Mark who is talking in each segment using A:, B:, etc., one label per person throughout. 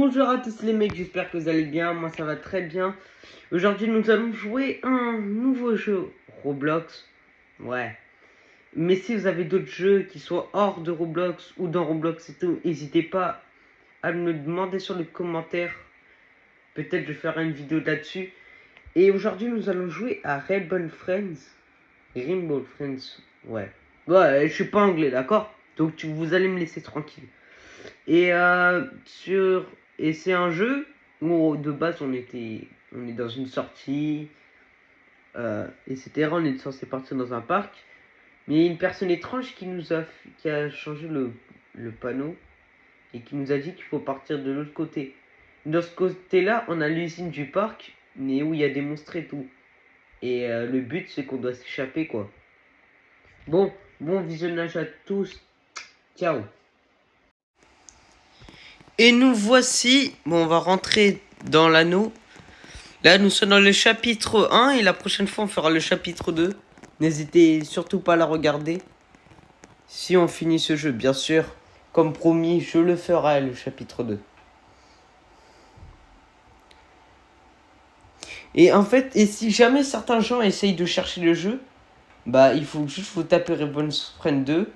A: Bonjour à tous les mecs, j'espère que vous allez bien, moi ça va très bien. Aujourd'hui nous allons jouer un nouveau jeu Roblox. Ouais. Mais si vous avez d'autres jeux qui soient hors de Roblox ou dans Roblox et tout, n'hésitez pas à me le demander sur les commentaires. Peut-être je ferai une vidéo là-dessus. Et aujourd'hui nous allons jouer à Rainbow Friends. Rainbow Friends, ouais. Ouais, je suis pas anglais, d'accord? Donc vous allez me laisser tranquille. Et c'est un jeu où de base on est dans une sortie, etc. On est censé partir dans un parc, mais il y a une personne étrange qui a changé le panneau et qui nous a dit qu'il faut partir de l'autre côté. De ce côté-là, on a l'usine du parc, mais où il y a des monstres et tout. Et le but c'est qu'on doit s'échapper quoi. Bon visionnage à tous. Ciao. Et nous voici, on va rentrer dans l'anneau. Là, nous sommes dans le chapitre 1 et la prochaine fois, on fera le chapitre 2. N'hésitez surtout pas à la regarder. Si on finit ce jeu, bien sûr, comme promis, je le ferai, le chapitre 2. Et en fait, et si jamais certains gens essayent de chercher le jeu, bah, il faut juste vous taper Rainbow Friends 2.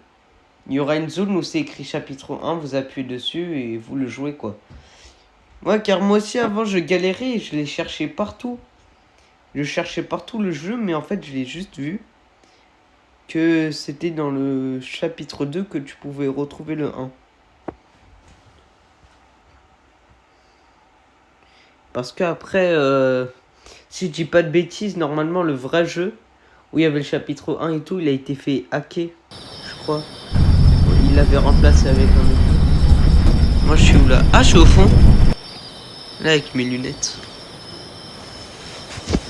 A: Il y aura une zone où c'est écrit chapitre 1, vous appuyez dessus et vous le jouez, quoi. Ouais, car moi aussi, avant, je galérais et je l'ai cherché partout. Je cherchais partout le jeu, mais en fait, je l'ai juste vu que c'était dans le chapitre 2 que tu pouvais retrouver le 1. Parce qu'après, si je dis pas de bêtises, normalement, le vrai jeu, où il y avait le chapitre 1 et tout, il a été fait hacker, je crois. Il l'avait remplacé avec un autre. Moi, je suis où là? Ah, je suis au fond. Là, avec mes lunettes.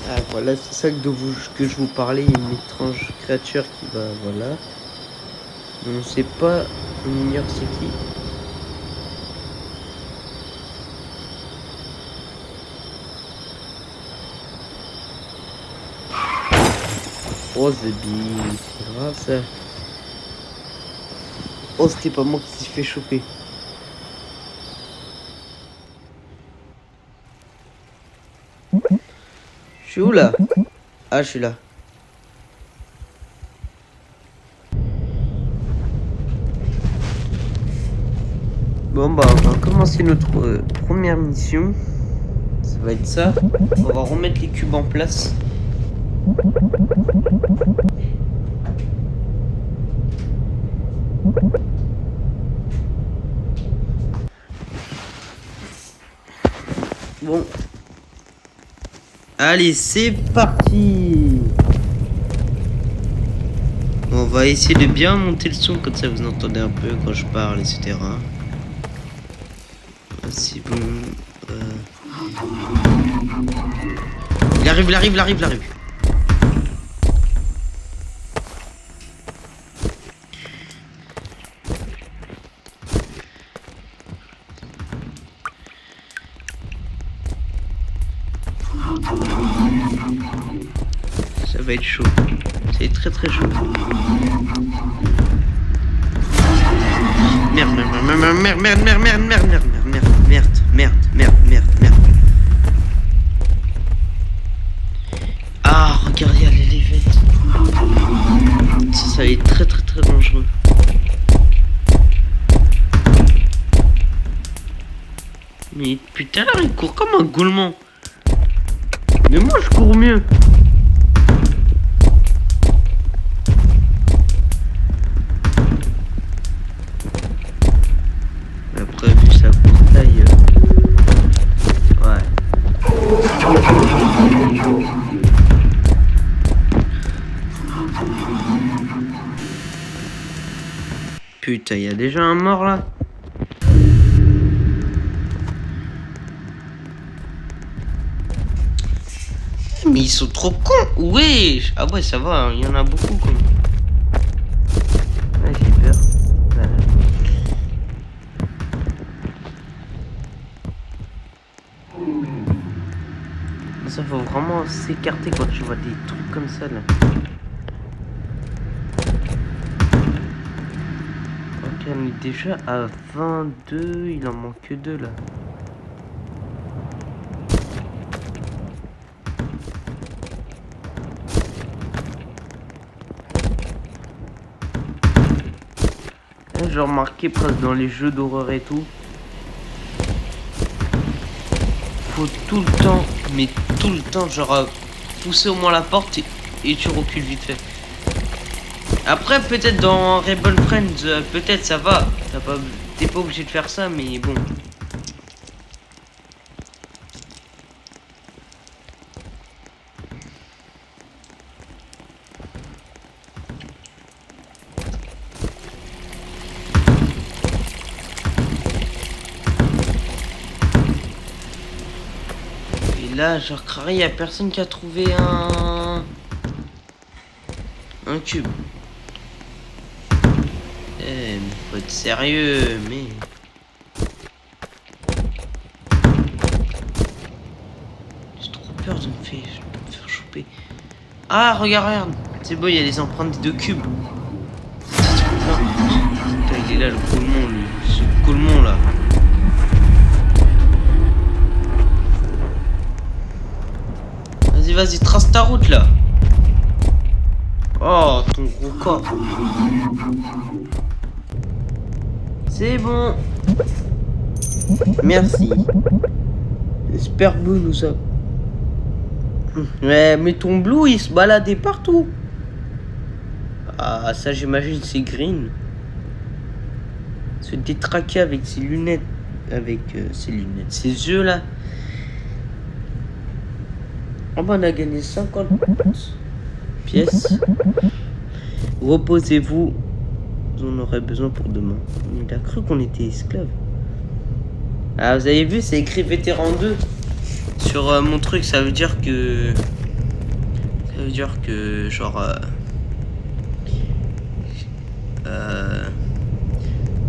A: Ah, voilà, c'est ça que je vous parlais. Il y a une étrange créature qui va, voilà. On sait pas, on ignore c'est qui. Oh, c'est grave ça. Oh, c'était pas moi qui s'est fait choper. Je suis où là? Ah, je suis là. Bon, bah, on va commencer notre première mission. Ça va être ça. On va remettre les cubes en place. Bon. Allez, c'est parti. On va essayer de bien monter le son, comme ça vous entendez un peu quand je parle, etc. C'est bon. Il arrive. Ça va être chaud. C'est très chaud. Merde. Ah, regardez, il y a l'élévette. Ça va être très dangereux. Mais putain, là, il court comme un goulement. Mais moi, je cours mieux. Après, vu sa courte taille, ouais. Putain, il y a déjà un mort là. Mais ils sont trop cons. Wesh. Ah ouais, ça va, il y en a beaucoup quand même. Ouais, j'ai peur. Voilà. Ça faut vraiment s'écarter quand tu vois des trucs comme ça là. Ok, on est déjà à 22, il en manque que 2 là. genre marqué presque dans les jeux d'horreur et tout. Faut tout le temps, mais tout le temps, genre pousser au moins la porte et tu recules vite fait. Après, peut-être dans Rebel Friends, peut-être ça va. T'es pas obligé de faire ça, mais bon. Et là, genre, carré, y a personne qui a trouvé un cube. Eh, faut être sérieux, mais... J'ai trop peur de me faire choper. Ah, regarde. C'est beau, il y a les empreintes des 2 cubes. Putain, il est là, le Coulmon, lui. Ce Coulmon, là. Vas-y, trace ta route, là. Oh, ton gros corps. C'est bon. Merci. J'espère Blue nous a... Ouais, mais ton Blue, il se baladait partout. Ah, ça, j'imagine, c'est Green. Se détraquer avec ses lunettes. Avec ses lunettes. Ses yeux, là. Oh, bah, on a gagné 50 pièces. Reposez-vous. Vous en aurez besoin pour demain. Il a cru qu'on était esclaves. Ah, vous avez vu, c'est écrit vétéran 2 sur mon truc. Ça veut dire que... genre...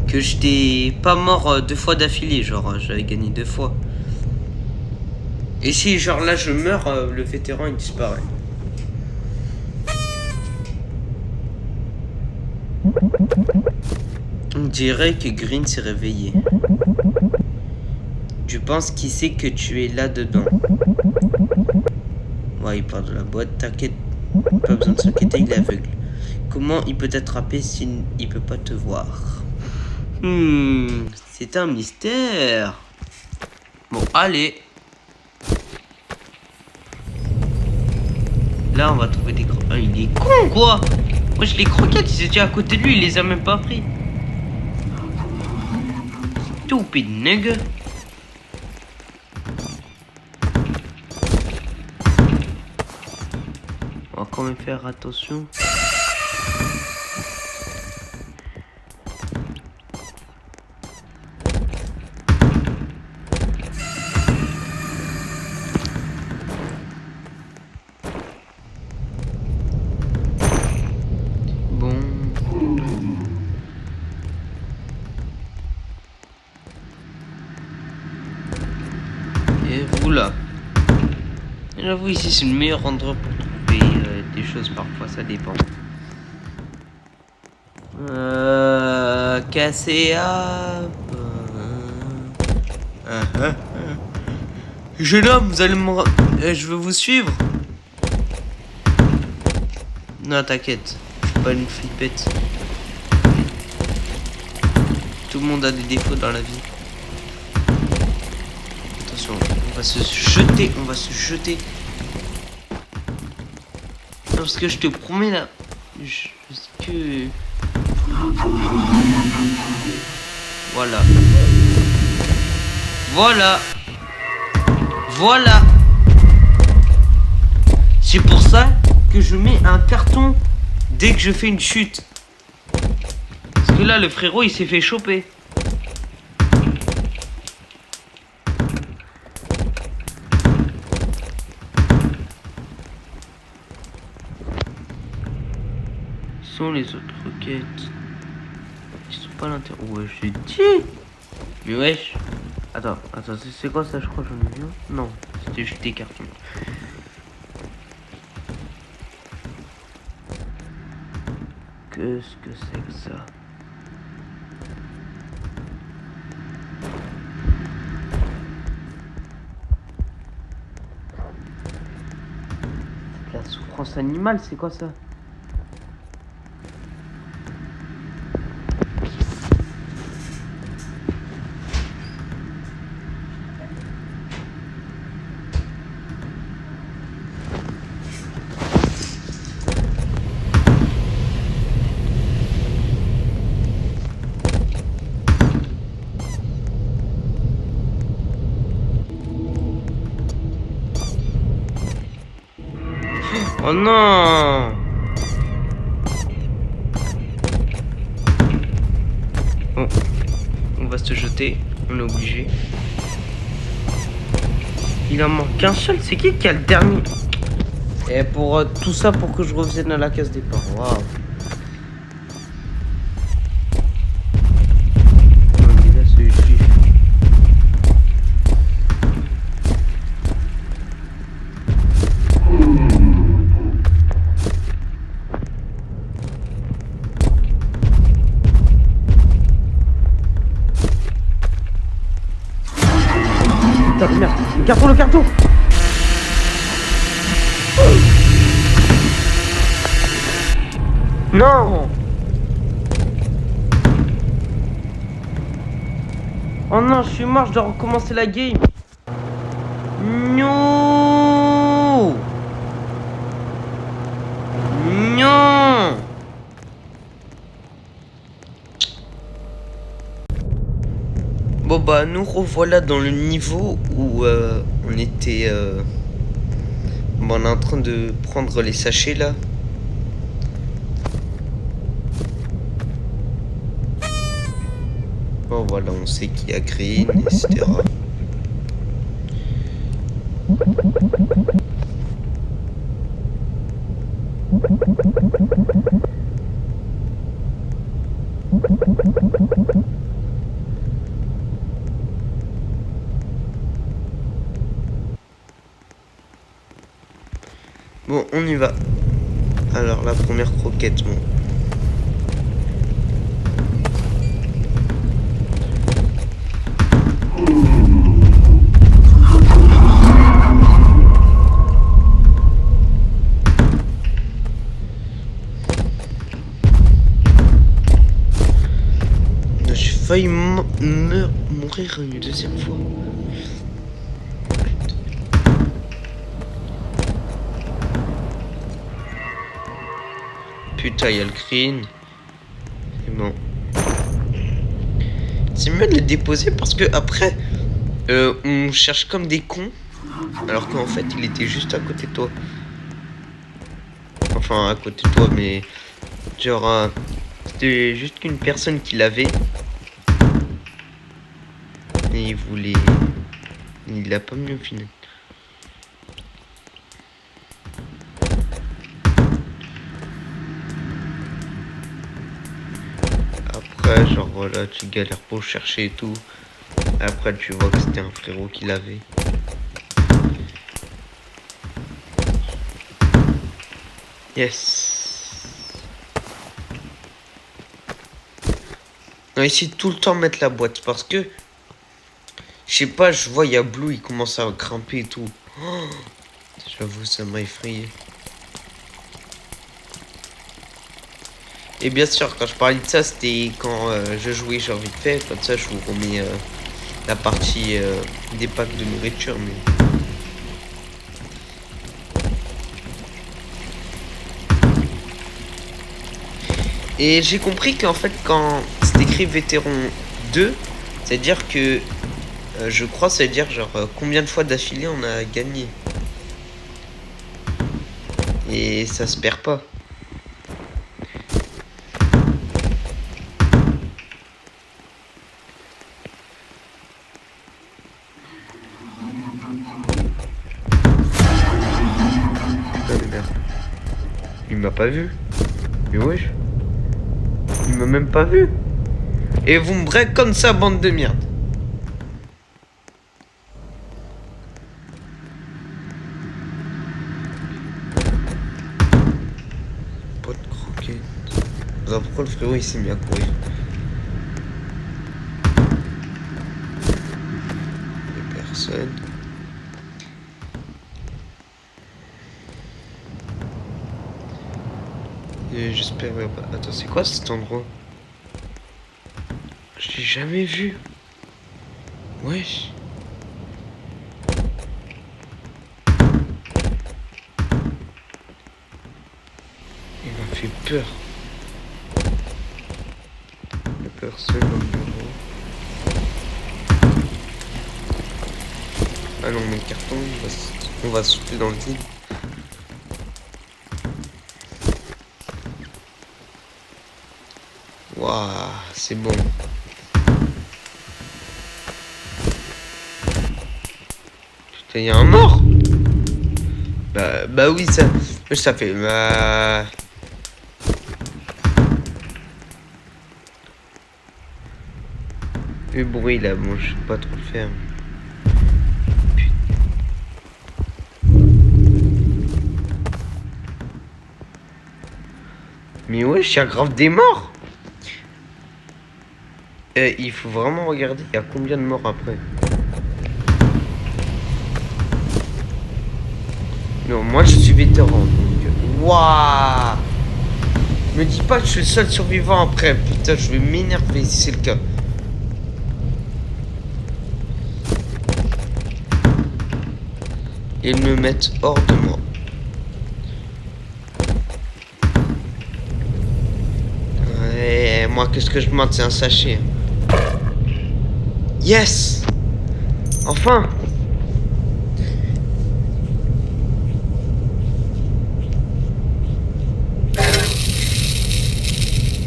A: que j'étais pas mort 2 fois d'affilée. Genre, j'avais gagné 2 fois. Et si, genre là, je meurs, le vétéran, il disparaît. On dirait que Green s'est réveillé. Je pense qu'il sait que tu es là-dedans. Ouais, il part de la boîte, t'inquiète. Pas besoin de s'inquiéter, il est aveugle. Comment il peut t'attraper s'il ne peut pas te voir? C'est un mystère. Bon, allez. Là, on va trouver des croquettes. Ah, il est con, quoi. Moi, les croquettes, ils étaient à côté de lui, il les a même pas pris. Stupid nigga. On va quand même faire attention. Bon. Et vous là. J'avoue, ici c'est le meilleur endroit pour trouver des choses, parfois ça dépend. KCA. Jeune homme, vous allez me... je veux vous suivre. Non, t'inquiète. Je suis pas une flippette. Tout le monde a des défauts dans la vie. Attention, on va se jeter. On va se jeter. Non, parce que je te promets là. Voilà. Voilà. Voilà. C'est pour ça que je mets un carton dès que je fais une chute. Parce que là, le frérot, il s'est fait choper. Sont les autres roquettes. Ils sont pas à l'intérieur. Ouais, j'ai dit. Mais wesh. Attends, c'est quoi ça? Je crois que j'en ai vu un. Non, c'était juste des cartons. Qu'est-ce que c'est que ça? La souffrance animale, c'est quoi ça? Oh non. Bon, on va se jeter, on est obligé. Il en manque qu'un seul, c'est qui a le dernier? Et pour tout ça pour que je revienne à la case départ. Waouh. Putain de merde, le carton. Non. Oh non, je suis mort, je dois recommencer la game. Non. Non. Bon bah nous revoilà dans le niveau où on était bon, on est en train de prendre les sachets là. Bon voilà, on sait qui a créé, etc. Bon, on y va. Alors, la première croquette, bon. J'ai failli mourir une deuxième fois. Putain, il y a le green. C'est bon. C'est mieux de les déposer parce que après, on cherche comme des cons. Alors qu'en fait, il était juste à côté de toi. Enfin, à côté de toi, mais genre, c'était juste qu'une personne qui l'avait. Et il voulait. Il l'a pas mis au final. Après, genre voilà, tu galères pour chercher et tout. Après, tu vois que c'était un frérot qui l'avait. Yes. On va essayer de tout le temps mettre la boîte parce que je sais pas, je vois il y a Blue, il commence à grimper et tout. Oh, j'avoue, ça m'a effrayé. Et bien sûr, quand je parlais de ça, c'était quand je jouais genre vite fait. Comme ça, je vous remets la partie des packs de nourriture. Mais... Et j'ai compris qu'en fait, quand c'est écrit vétéran 2, c'est-à-dire que je crois, c'est-à-dire genre combien de fois d'affilée on a gagné. Et ça se perd pas. Il m'a pas vu. Mais wesh. Il m'a même pas vu. Et vous me break comme ça, bande de merde. Pas de croquette. Alors pourquoi le frérot il s'est mis à courir? Y'a personne. Et j'espère... Attends, c'est quoi cet endroit? Je l'ai jamais vu. Wesh. Il m'a fait peur. Il y a personne dans le bureau. Ah non, mon carton, on va sauter dans le vide. Ah, c'est bon. Putain, il y a un mort. Bah oui, ça fait... Le bruit là, bon, je sais pas trop le faire. Mais ouais, il y a grave des morts. Il faut vraiment regarder, il y a combien de morts après. Non, moi je suis vétéran, donc... Waouh. Me dis pas que je suis le seul survivant après. Putain, je vais m'énerver si c'est le cas. Ils me mettent hors de moi. Ouais, moi qu'est-ce que je demande, c'est un sachet. Yes. Enfin.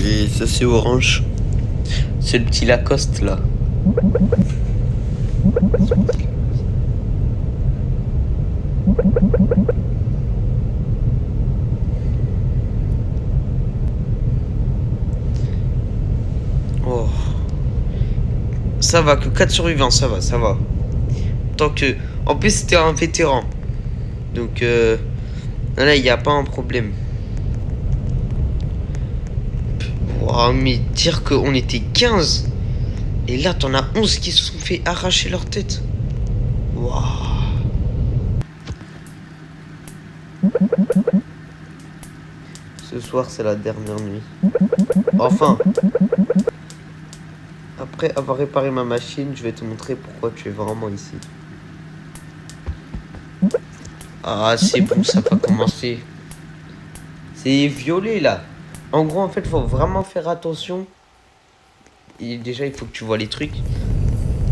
A: Et ça c'est orange. C'est le petit Lacoste là. Oh. Ça va, que 4 survivants, ça va. Tant que... En plus c'était un vétéran. Donc là il n'y a pas un problème. Wow, mais dire qu'on était 15 et là t'en as 11 qui se sont fait arracher leur tête. Waouh. Ce soir c'est la dernière nuit. Enfin. Après avoir réparé ma machine, je vais te montrer pourquoi tu es vraiment ici. Ah c'est bon, ça va commencer. C'est violet là. En gros, en fait, faut vraiment faire attention. Et déjà, il faut que tu vois les trucs.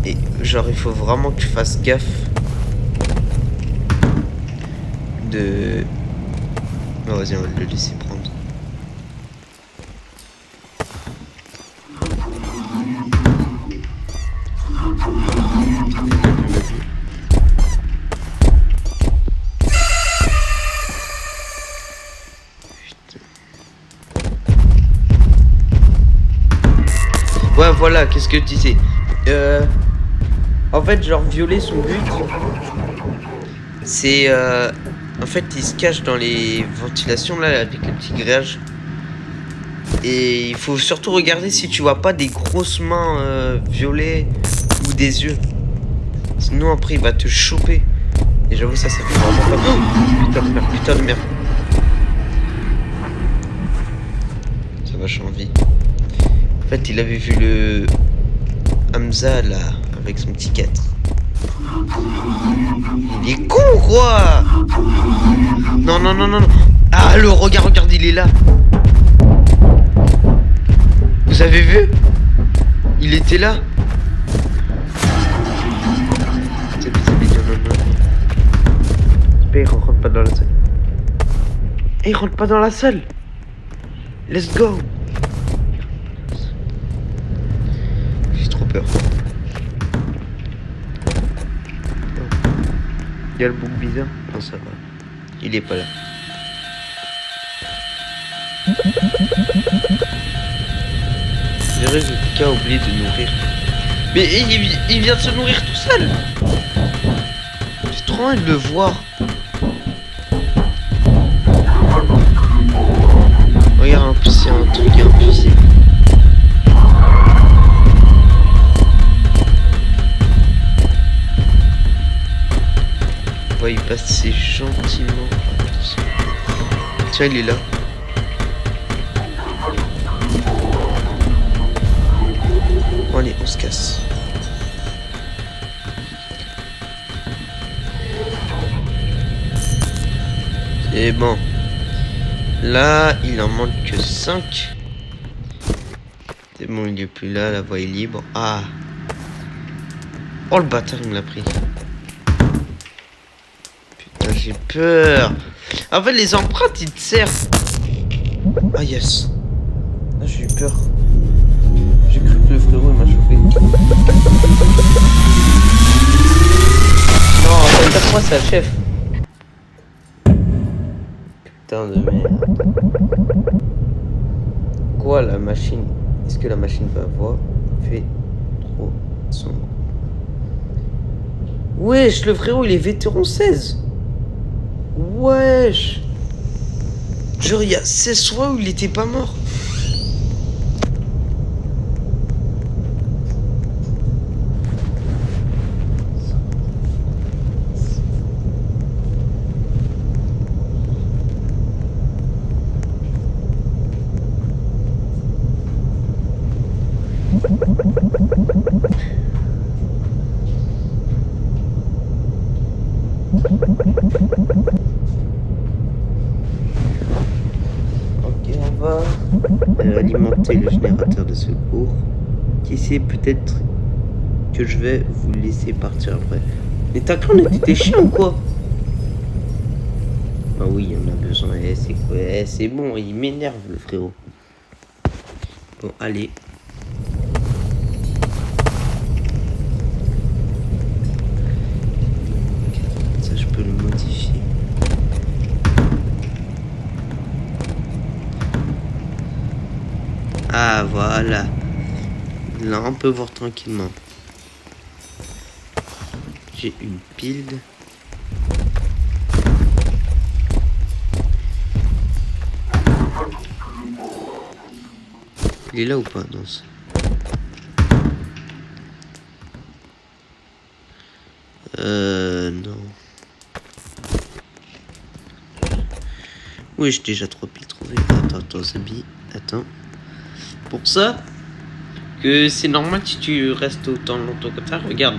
A: Et genre, il faut vraiment que tu fasses gaffe. De... Oh, vas-y, on va le laisser prendre. Ouais, voilà, qu'est-ce que tu disais. En fait, genre, violer son but, c'est... En fait, il se cache dans les ventilations, là, avec le petit grillage. Et il faut surtout regarder si tu vois pas des grosses mains violées ou des yeux. Sinon, après, il va te choper. Et j'avoue, ça fait vraiment pas... Oh, putain de merde. Ça va changer. En fait, il avait vu le Hamza là, avec son petit 4. Il est con quoi. Non. Ah, regarde, il est là. Vous avez vu? Il était là. Il rentre pas dans la salle. Il rentre pas dans la salle. Let's go. J'ai trop peur. Il y a le bouc bizarre. Non, ça va. Il est pas là. Les résultats a oublié de nourrir. Mais il vient de se nourrir tout seul. J'ai trop envie de le voir. Regarde, en plus c'est un truc impossible. Ouais, il passe gentiment. Tiens, il est là. Bon, allez, on se casse. C'est bon. Là, il en manque que 5. C'est bon, il est plus là, la voie est libre. Ah. Oh, le bâtard, il me l'a pris. Putain, j'ai peur. En fait, les empreintes, ils te servent. Ah, yes. Là, j'ai eu peur. que le frérot il m'a chauffé. Non, ça veut dire quoi ça, chef? Putain de merde. Quoi la machine? Est-ce que la machine va avoir fait trop son? Wesh, le frérot il est vétéran 16. Wesh. Genre il y a 16 fois où il était pas mort. Ok, on va alimenter le générateur de secours. Qui sait, peut-être que je vais vous laisser partir après. Mais t'as cru on était des chiens ou quoi? Ah oui, on a besoin. C'est quoi? C'est bon, il m'énerve le frérot. Bon, allez. Ça, je peux le modifier. Ah, voilà. Là, on peut voir tranquillement. J'ai une pile. Il est là ou pas? Non. Non. Oui, j'ai déjà 3 piles trouvées. Attends, Zabi. Attends. Pour ça, que c'est normal si tu restes autant longtemps comme ça. Regarde.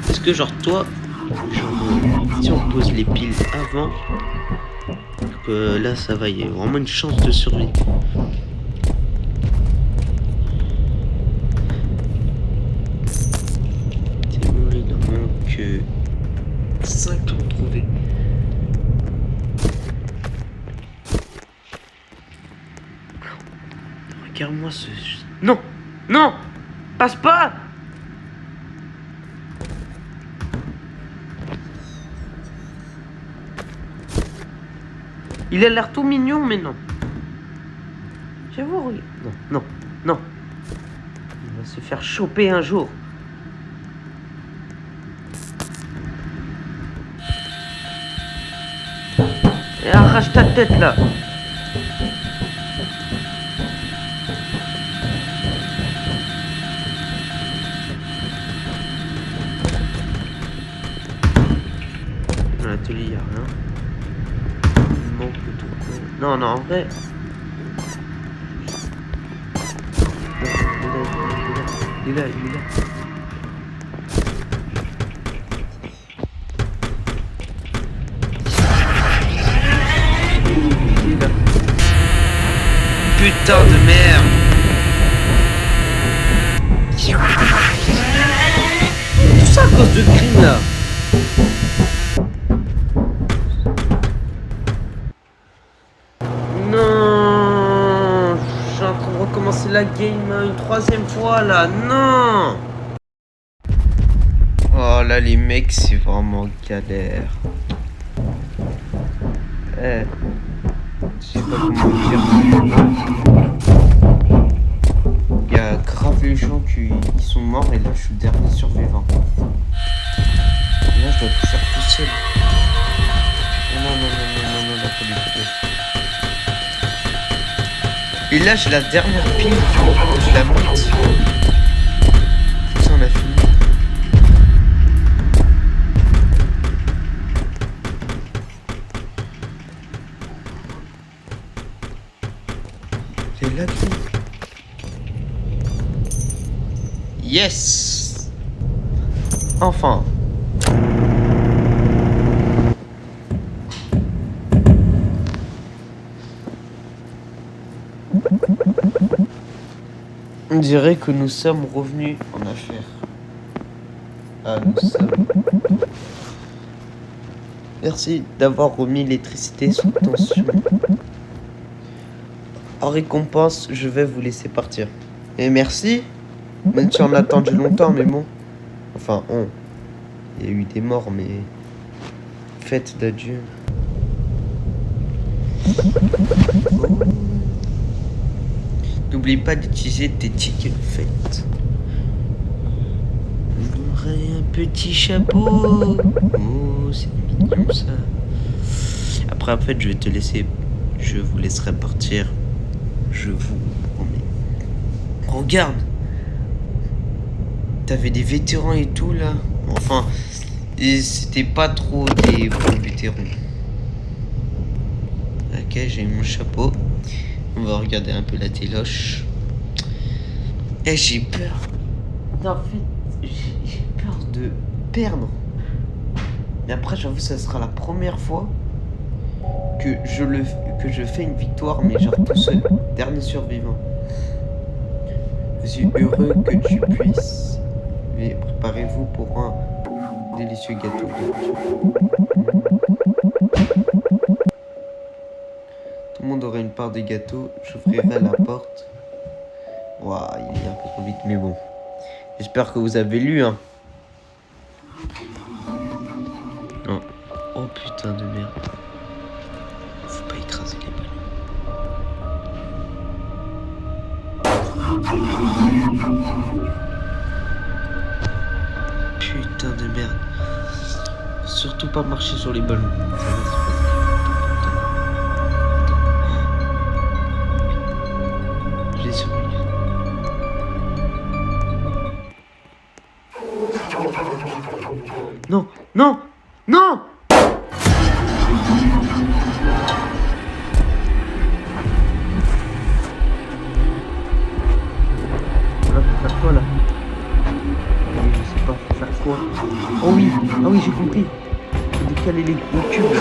A: Est-ce que genre toi, si on pose les piles avant, que là ça va, il y a vraiment une chance de survie. C'est bon, il en manque 5 à trouver. Regarde-moi ce... Non! Non! Passe pas! Il a l'air tout mignon, mais non. J'avoue, regarde. Non. Il va se faire choper un jour. Et arrache ta tête, là. Dans l'atelier, il n'y a rien. Il manque le truc. Non, en vrai. Il est là. Putain de merde. Tout ça à cause de Green là. Non, je suis en train de recommencer la game une 3e fois là. Non. Oh là les mecs, c'est vraiment galère. Je sais pas comment dire. Il y a grave les gens qui sont morts et là je suis le dernier survivant. Et là je dois tout faire tout seul. Non, pas du tout. Et là j'ai la dernière pile, je la monte. Ça on a fini. C'est là que... Yes! Enfin! On dirait que nous sommes revenus en affaires. Ah, nous sommes. Merci d'avoir remis l'électricité sous tension. En récompense, je vais vous laisser partir. Et merci Même si on a attendu longtemps, mais bon. Enfin, il y a eu des morts, mais... Fête d'adieu. N'oublie pas d'utiliser tes tickets de fête. J'aurai un petit chapeau. Oh, c'est mignon ça. Après, en fait, je vais te laisser. Je vous laisserai partir. Je vous promets. Regarde. T'avais des vétérans et tout là. Enfin, c'était pas trop des bons vétérans. Ok, j'ai mon chapeau. On va regarder un peu la téloche. Et j'ai peur. En fait, j'ai peur de perdre. Mais après, j'avoue, ça sera la première fois que je fais une victoire, mais genre tout seul. Dernier survivant. Je suis heureux que tu puisses. Mais préparez-vous pour un délicieux gâteau. Tout le monde aura une part des gâteaux. J'ouvrirai la porte. Waouh, il est un peu trop vite, mais bon. J'espère que vous avez lu, hein. Non. Oh putain de merde. Faut pas écraser les ballons. Putain de merde. Surtout pas marcher sur les ballons. Je l'ai surpris. Non, non, non! Là, faut faire quoi là? Je sais pas, faut faire quoi? Oh oui, ah oui, j'ai compris. Faut décaler les cubes là.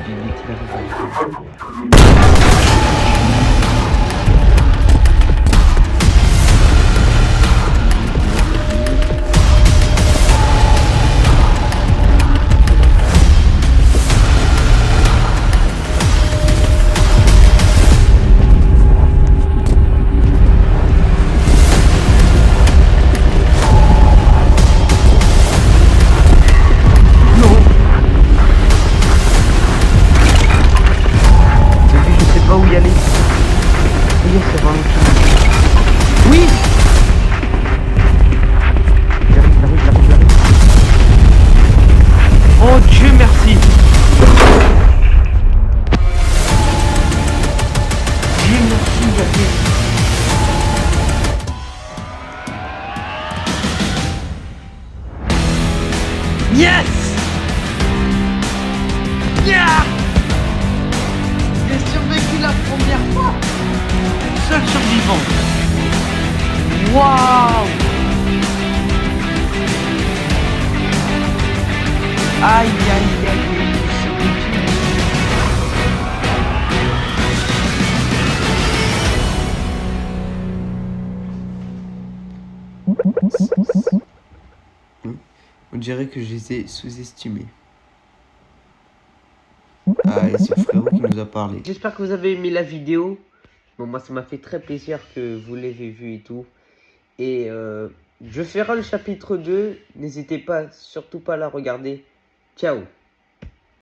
A: J'ai déclaré. Oui! J'arrive. Oh Dieu merci! Dieu merci, j'arrive. Yes! Yeah! J'ai survécu la première fois! Seul survivant! Waouh! Aïe aïe aïe! On dirait que je les ai sous-estimés. Ah, et c'est le frérot qui nous a parlé. J'espère que vous avez aimé la vidéo. Bon, moi, ça m'a fait très plaisir que vous l'ayez vu et tout. Et je ferai le chapitre 2. N'hésitez pas, surtout pas à la regarder. Ciao!